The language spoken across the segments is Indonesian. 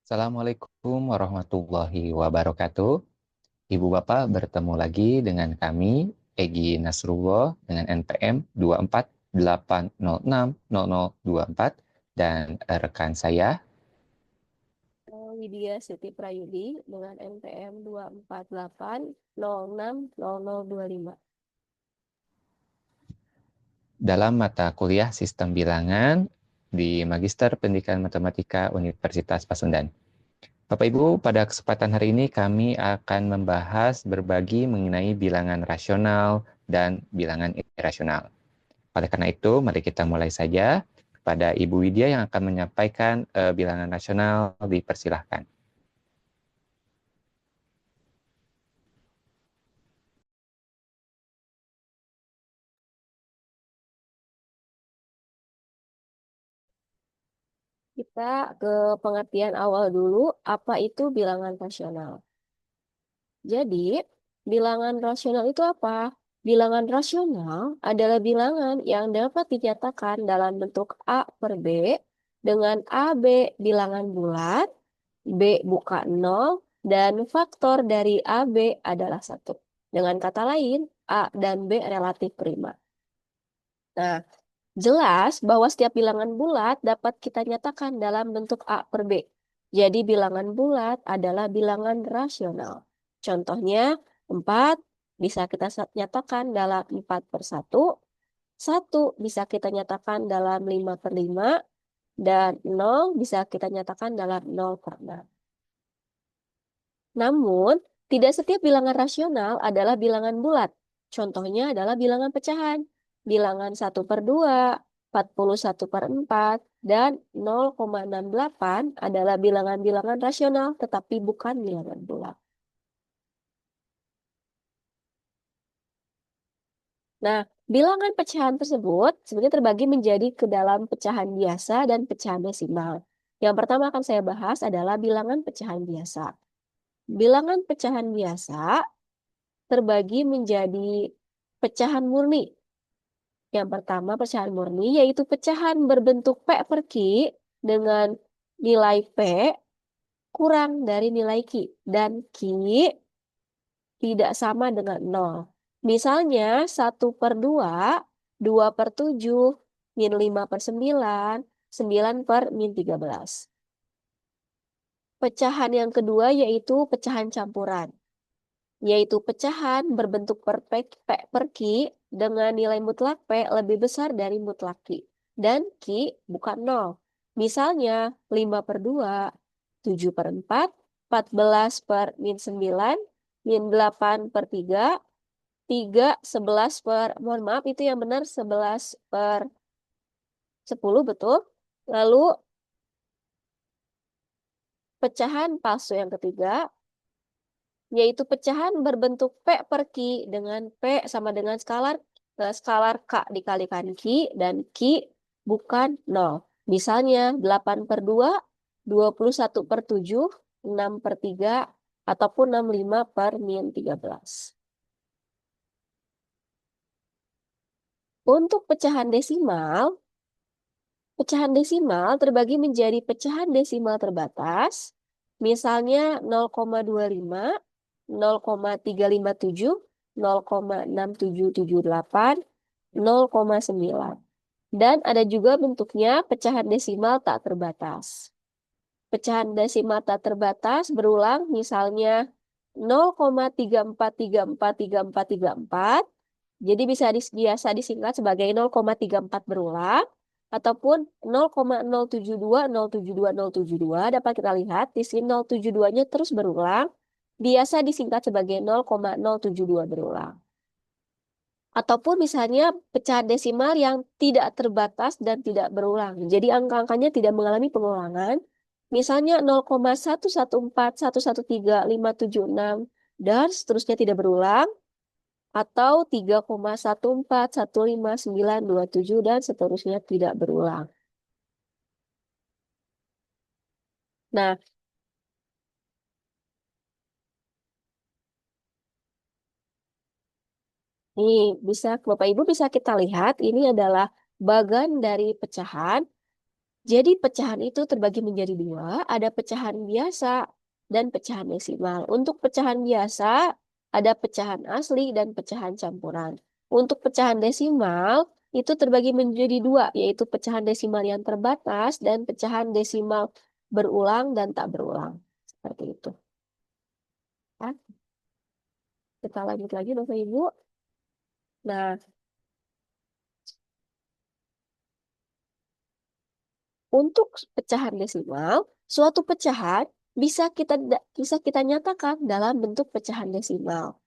Assalamualaikum warahmatullahi wabarakatuh. Ibu Bapak bertemu lagi dengan kami, Egi Nasrullah dengan NPM 2480600024 dan rekan saya. Widya Siti Prayudi dengan NPM 24880600025. Dalam mata kuliah Sistem Bilangan di Magister Pendidikan Matematika Universitas Pasundan. Bapak Ibu, pada kesempatan hari ini kami akan membahas berbagi mengenai bilangan rasional dan bilangan irasional. Oleh karena itu, mari kita mulai saja. Pada Ibu Widya yang akan menyampaikan bilangan rasional, dipersilahkan. Kita ke pengertian awal dulu, apa itu bilangan rasional. Jadi, bilangan rasional itu apa? Bilangan rasional adalah bilangan yang dapat dinyatakan dalam bentuk A per B dengan AB bilangan bulat, B buka 0, dan faktor dari AB adalah 1. Dengan kata lain, A dan B relatif prima. Nah, jelas bahwa setiap bilangan bulat dapat kita nyatakan dalam bentuk A per B. Jadi bilangan bulat adalah bilangan rasional. Contohnya 4 bisa kita nyatakan dalam 4 per 1, 1 bisa kita nyatakan dalam 5 per 5, dan 0 bisa kita nyatakan dalam 0 per 6. Namun, tidak setiap bilangan rasional adalah bilangan bulat. Contohnya adalah bilangan pecahan. Bilangan 1/2, 41/4, dan 0,68 adalah bilangan-bilangan rasional, tetapi bukan bilangan bulat. Nah, bilangan pecahan tersebut sebenarnya terbagi menjadi ke dalam pecahan biasa dan pecahan desimal. Yang pertama akan saya bahas adalah bilangan pecahan biasa. Bilangan pecahan biasa terbagi menjadi pecahan murni. Yang pertama pecahan murni yaitu pecahan berbentuk P per Q dengan nilai P kurang dari nilai Q dan Q tidak sama dengan 0. Misalnya 1/2, 2/7, min 5/9, 9/13. Pecahan yang kedua yaitu pecahan campuran, yaitu pecahan berbentuk P per Q dengan nilai mutlak P lebih besar dari mutlak Q, dan Q bukan 0. Misalnya 5/2, 7/4, 14/-9, min 8/3, 3, 11 per, mohon maaf itu yang benar 11/10 betul. Lalu pecahan palsu yang ketiga, yaitu pecahan berbentuk P per Q dengan P sama dengan skalar K dikalikan Q dan Q bukan 0. Misalnya 8/2, 21/7, 6/3, ataupun 65/-13. Untuk pecahan desimal terbagi menjadi pecahan desimal terbatas, misalnya 0,25, 0,357, 0,6778, 0,9. Dan ada juga bentuknya pecahan desimal tak terbatas. Pecahan desimal tak terbatas berulang misalnya 0,34343434. Jadi biasa disingkat sebagai 0,34 berulang ataupun 0,072072 dapat kita lihat di sini 072-nya terus berulang, biasa disingkat sebagai 0,072 berulang. Ataupun misalnya pecahan desimal yang tidak terbatas dan tidak berulang. Jadi angka-angkanya tidak mengalami pengulangan. Misalnya 0,1141135576 dan seterusnya tidak berulang. Atau 3,141597 dan seterusnya tidak berulang. Nah, ini bisa Bapak Ibu bisa kita lihat ini adalah bagan dari pecahan. Jadi pecahan itu terbagi menjadi dua, ada pecahan biasa dan pecahan desimal. Untuk pecahan biasa, ada pecahan asli dan pecahan campuran. Untuk pecahan desimal, itu terbagi menjadi dua, yaitu pecahan desimal yang terbatas dan pecahan desimal berulang dan tak berulang. Seperti itu. Ya, kita lanjut lagi, Bapak Ibu. Nah, untuk pecahan desimal, suatu pecahan bisa kita nyatakan dalam bentuk pecahan desimal.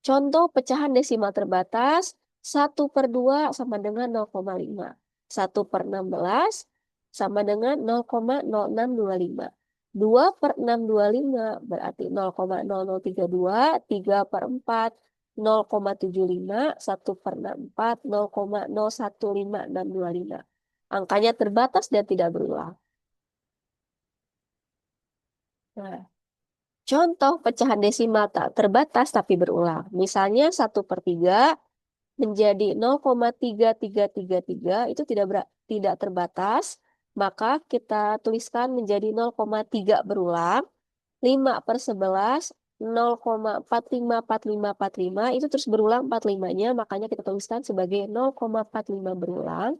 Contoh pecahan desimal terbatas, 1/2 sama dengan 0,5. 1/16 sama dengan 0,0625. 2/625 berarti 0,0032, 3/4, 0,75, 1/4, 0,015625. Angkanya terbatas dan tidak berulang. Nah, contoh pecahan desimal tak terbatas tapi berulang. Misalnya 1/3 menjadi 0,3333 itu tidak terbatas, maka kita tuliskan menjadi 0,3 berulang, 5/11, 0,454545 itu terus berulang 45-nya, makanya kita tuliskan sebagai 0,45 berulang.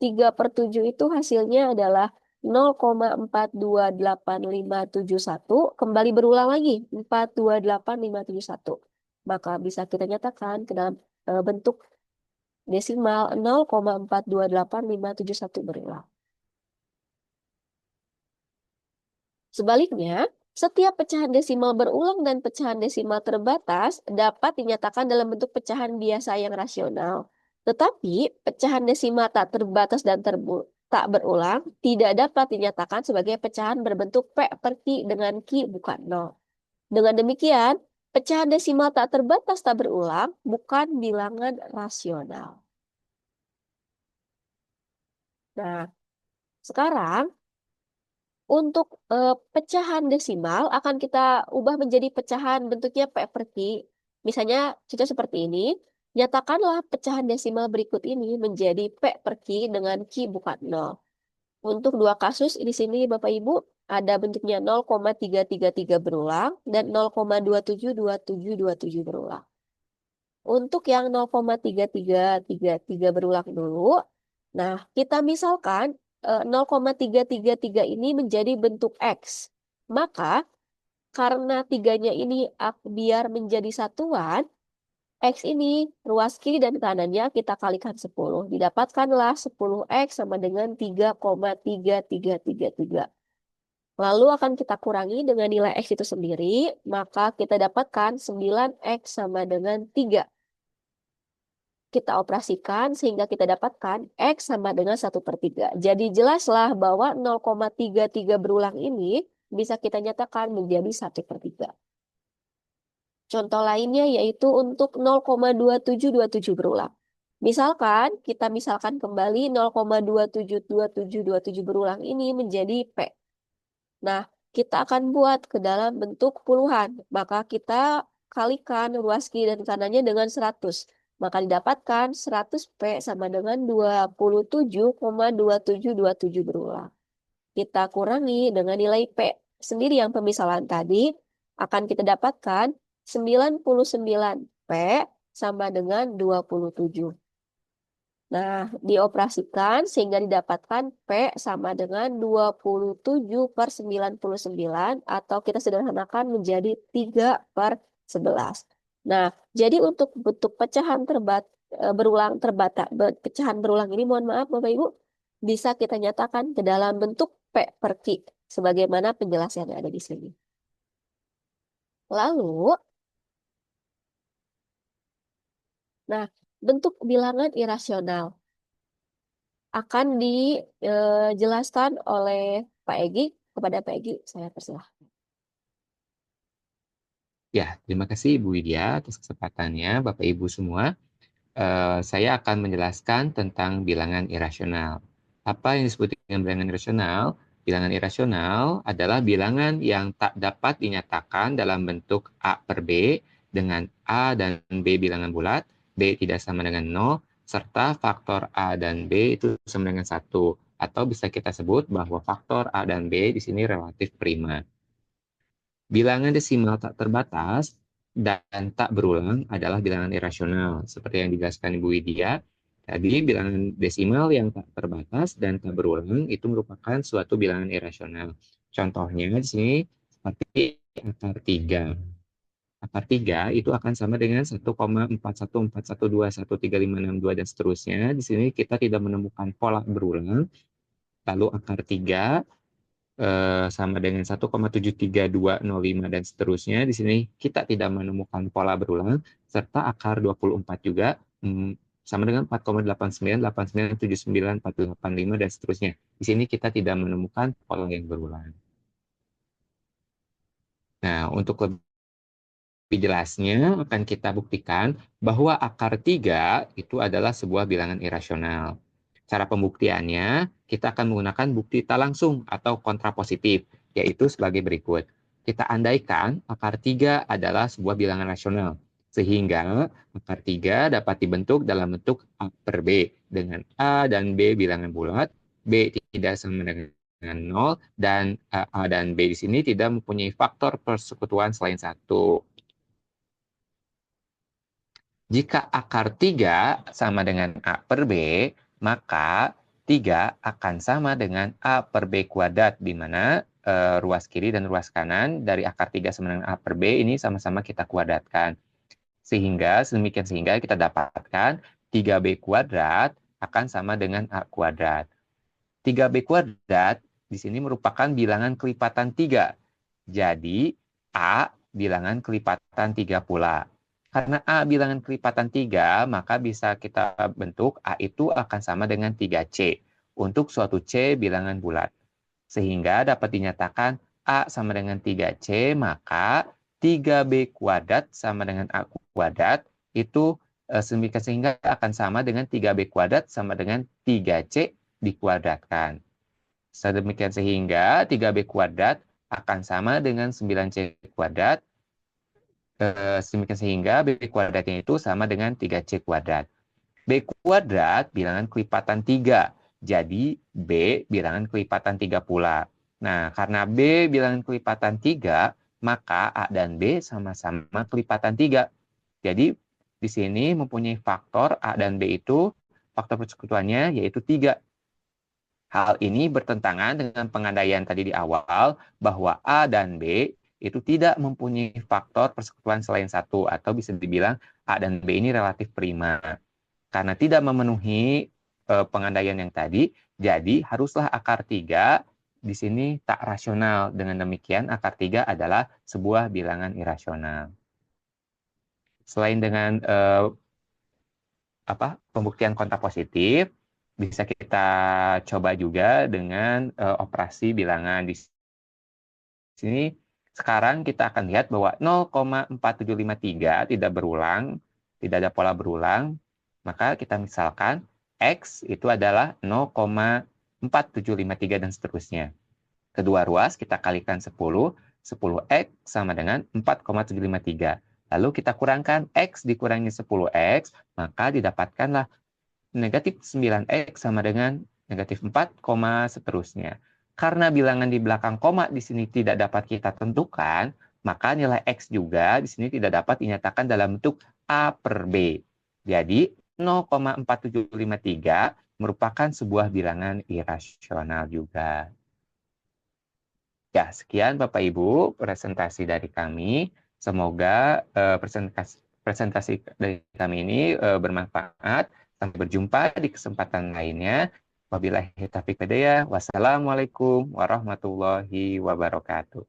3/7 itu hasilnya adalah 0,428571, kembali berulang lagi 428571. Maka bisa kita nyatakan ke dalam bentuk desimal 0,428571 berulang. Sebaliknya, setiap pecahan desimal berulang dan pecahan desimal terbatas dapat dinyatakan dalam bentuk pecahan biasa yang rasional. Tetapi, pecahan desimal tak terbatas dan tak berulang tidak dapat dinyatakan sebagai pecahan berbentuk P/Q dengan Q bukan 0. Dengan demikian, pecahan desimal tak terbatas tak berulang bukan bilangan rasional. Nah, sekarang untuk pecahan desimal akan kita ubah menjadi pecahan bentuknya P/Q. Misalnya contoh seperti ini. Nyatakanlah pecahan desimal berikut ini menjadi P/Q dengan Q bukan 0. Untuk dua kasus di sini Bapak Ibu ada bentuknya 0,333 berulang dan 0,272727 berulang. Untuk yang 0,3333 berulang dulu. Nah, kita misalkan 0,333 ini menjadi bentuk X. Maka karena tiganya ini biar menjadi satuan, X ini ruas kiri dan kanannya kita kalikan 10. Didapatkanlah 10X sama dengan 3,3333. Lalu akan kita kurangi dengan nilai X itu sendiri, maka kita dapatkan 9X sama dengan 3. Kita operasikan sehingga kita dapatkan X sama dengan 1/3. Jadi jelaslah bahwa 0,33 berulang ini bisa kita nyatakan menjadi 1/3. Contoh lainnya yaitu untuk 0,2727 berulang. Kita misalkan kembali 0,272727 berulang ini menjadi P. Nah, kita akan buat ke dalam bentuk puluhan. Maka kita kalikan ruas kiri dan kanannya dengan 100. Maka didapatkan 100P sama dengan 27,2727 berulang. Kita kurangi dengan nilai P sendiri yang pemisahan tadi, akan kita dapatkan 99P sama dengan 27. Nah, dioperasikan sehingga didapatkan P sama dengan 27/99 atau kita sederhanakan menjadi 3/11. Nah, jadi untuk bentuk pecahan pecahan berulang ini, mohon maaf Bapak Ibu, bisa kita nyatakan ke dalam bentuk P/Q sebagaimana penjelasan yang ada di sini. Lalu, nah, bentuk bilangan irasional akan dijelaskan oleh Pak Egi. Kepada Pak Egi, saya persilahkan. Ya, terima kasih Bu Widya atas kesempatannya, Bapak Ibu semua. Saya akan menjelaskan tentang bilangan irasional. Apa yang disebut dengan bilangan irasional? Bilangan irasional adalah bilangan yang tak dapat dinyatakan dalam bentuk A per B dengan A dan B bilangan bulat, B tidak sama dengan 0, serta faktor A dan B itu sama dengan 1. Atau bisa kita sebut bahwa faktor A dan B di sini relatif prima. Bilangan desimal tak terbatas dan tak berulang adalah bilangan irasional. Seperti yang dijelaskan Ibu Widya, tadi bilangan desimal yang tak terbatas dan tak berulang itu merupakan suatu bilangan irasional. Contohnya di sini seperti akar 3. Akar 3 itu akan sama dengan 1,4141213562 dan seterusnya. Di sini kita tidak menemukan pola berulang. Lalu akar 3 sama dengan 1,73205 dan seterusnya. Di sini kita tidak menemukan pola berulang, serta akar 24 juga sama dengan 4,8989794885 dan seterusnya. Di sini kita tidak menemukan pola yang berulang. Nah, untuk lebih jelasnya akan kita buktikan bahwa akar 3 itu adalah sebuah bilangan irasional. Cara pembuktiannya, kita akan menggunakan bukti tak langsung atau kontrapositif, yaitu sebagai berikut. Kita andaikan akar 3 adalah sebuah bilangan rasional, sehingga akar 3 dapat dibentuk dalam bentuk A per B, dengan A dan B bilangan bulat, B tidak sama dengan 0, dan A dan B di sini tidak mempunyai faktor persekutuan selain 1. Jika akar 3 sama dengan A per B, maka 3 akan sama dengan A per B kuadrat, di mana ruas kiri dan ruas kanan dari akar 3 sama dengan A per B ini sama-sama kita kuadratkan. Sehingga kita dapatkan 3B kuadrat akan sama dengan A kuadrat. 3B kuadrat di sini merupakan bilangan kelipatan 3. Jadi, A bilangan kelipatan 3 pula. Karena A bilangan kelipatan 3, maka bisa kita bentuk A itu akan sama dengan 3C untuk suatu C bilangan bulat. Sehingga dapat dinyatakan A sama dengan 3C, maka 3B kuadrat sama dengan A kuadrat itu sehingga akan sama dengan 3B kuadrat sama dengan 3C dikuadratkan. Sedemikian sehingga 3B kuadrat akan sama dengan 9C kuadrat. Sedemikian sehingga B kuadratnya itu sama dengan 3C kuadrat. B kuadrat bilangan kelipatan 3. Jadi B bilangan kelipatan 3 pula. Nah, karena B bilangan kelipatan 3, maka A dan B sama-sama kelipatan 3. Jadi di sini mempunyai faktor A dan B itu, faktor persekutuannya yaitu 3. Hal ini bertentangan dengan pengandaian tadi di awal bahwa A dan B itu tidak mempunyai faktor persekutuan selain 1, atau bisa dibilang A dan B ini relatif prima. Karena tidak memenuhi pengandaian yang tadi, jadi haruslah akar 3 di sini tak rasional. Dengan demikian akar 3 adalah sebuah bilangan irasional. Selain dengan pembuktian kontra positif, bisa kita coba juga dengan operasi bilangan. Di sini sekarang kita akan lihat bahwa 0,4753 tidak berulang, tidak ada pola berulang. Maka kita misalkan X itu adalah 0,4753 dan seterusnya. Kedua ruas kita kalikan 10, 10X sama dengan 4,753. Lalu kita kurangkan X dikurangi 10X, maka didapatkanlah negatif 9X sama dengan negatif 4, seterusnya. Karena bilangan di belakang koma di sini tidak dapat kita tentukan, maka nilai X juga di sini tidak dapat dinyatakan dalam bentuk A per B. Jadi 0,4753 merupakan sebuah bilangan irasional juga. Ya, sekian Bapak Ibu presentasi dari kami. Semoga presentasi dari kami ini bermanfaat. Sampai berjumpa di kesempatan lainnya. Wabillahi taufiq hidayah. Wassalamualaikum warahmatullahi wabarakatuh.